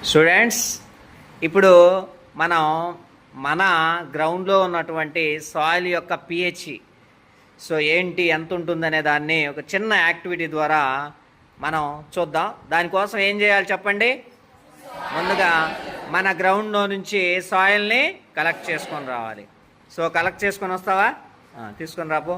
Students, ఇప్పుడు మనం మన గ్రౌండ్లో ఉన్నటువంటి సాయిల్ యొక్క పిహెచ్ ఏంటి, ఎంత ఉంటుందనే దాన్ని ఒక చిన్న యాక్టివిటీ ద్వారా మనం చూద్దాం. దానికోసం ఏం చేయాలి చెప్పండి? ముందుగా మన గ్రౌండ్లో నుంచి సాయిల్ని కలెక్ట్ చేసుకొని రావాలి. కలెక్ట్ చేసుకొని వస్తావా? తీసుకొని రాపో.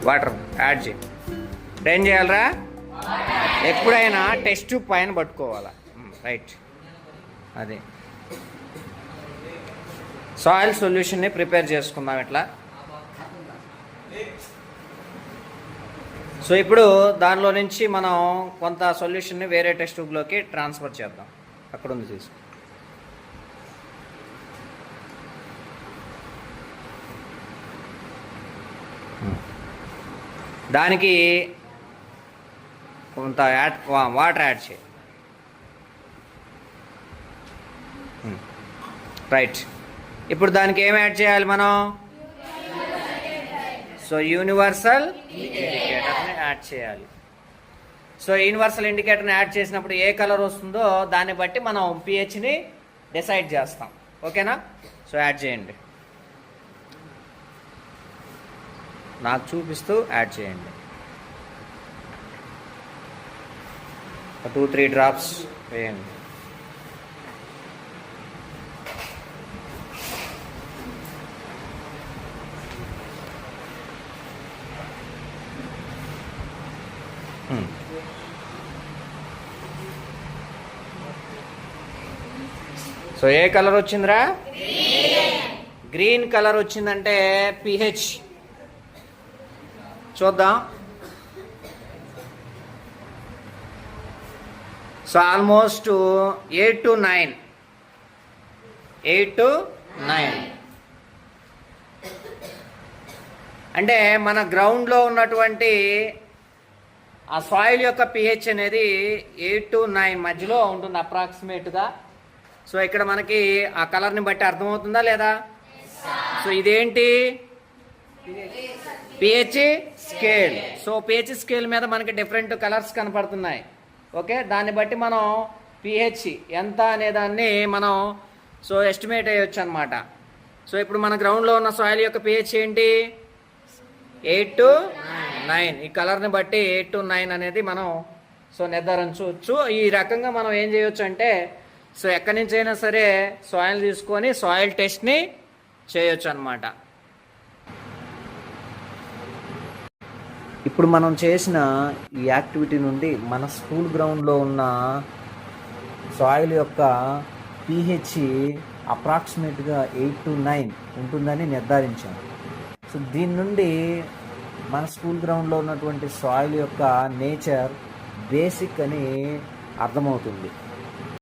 వాటర్ యాడ్ చేయి. ఏం చేయాలరా? ఎప్పుడైనా టెస్ట్ పైన పట్టుకోవాలా. రైట్, అదే సాయిల్ సొల్యూషన్ని ప్రిపేర్ చేసుకుందాం ఇట్లా. ఇప్పుడు దానిలో నుంచి మనం కొంత సొల్యూషన్ని వేరే టెస్ట్ ట్యూబ్లోకి ట్రాన్స్ఫర్ చేద్దాం. అక్కడ ఉంది తీసుకో. దానికి కొంత వాటర్ యాడ్ చేయి. రైట్, ఇప్పుడు దానికి ఏం యాడ్ చేయాలి మనం? యూనివర్సల్ ఇండికేటర్ని యాడ్ చేయాలి. యూనివర్సల్ ఇండికేటర్ని యాడ్ చేసినప్పుడు ఏ కలర్ వస్తుందో దాన్ని బట్టి మనం పిహెచ్ని డిసైడ్ చేస్తాం. ఓకేనా? యాడ్ చేయండి, నాకు చూపిస్తూ యాడ్ చేయండి. 2-3 డ్రాప్స్ వేయండి. ఏ కలర్ వచ్చిందిరా? గ్రీన్ కలర్ వచ్చిందంటే పిహెచ్ చూద్దాం. Almost 8 to 9. అంటే మన గ్రౌండ్లో ఉన్నటువంటి ఆ సాయిల్ యొక్క పిహెచ్ అనేది 8 to 9 మధ్యలో ఉంటుంది అప్రాక్సిమేట్గా. ఇక్కడ మనకి ఆ కలర్ని బట్టి అర్థమవుతుందా లేదా? ఇదేంటి? PH scale. పిహెచ్ స్కేల్ మీద మనకి డిఫరెంట్ కలర్స్ కనపడుతున్నాయి. ఓకే, దాన్ని బట్టి మనం పిహెచ్ ఎంత అనే దాన్ని మనం ఎస్టిమేట్ అయ్యొచ్చు అనమాట. ఇప్పుడు మన గ్రౌండ్లో ఉన్న సాయిల్ యొక్క పిహెచ్ ఏంటి? 8 to 9. ఈ కలర్ని బట్టి 8 to 9 అనేది మనం నిర్ధారించవచ్చు. ఈ రకంగా మనం ఏం చేయొచ్చు అంటే ఎక్కడి నుంచి అయినా సరే సాయిల్ తీసుకొని సాయిల్ టెస్ట్ని చేయొచ్చు అనమాట. ఇప్పుడు మనం చేసిన ఈ యాక్టివిటీ నుండి మన స్కూల్ గ్రౌండ్లో ఉన్న సాయిల్ యొక్క పిహెచ్ అప్రాక్సిమేట్గా 8 to 9 ఉంటుందని నిర్ధారించాం. దీని నుండి మన స్కూల్ గ్రౌండ్లో ఉన్నటువంటి సాయిల్ యొక్క నేచర్ బేసిక్ అని అర్థమవుతుంది.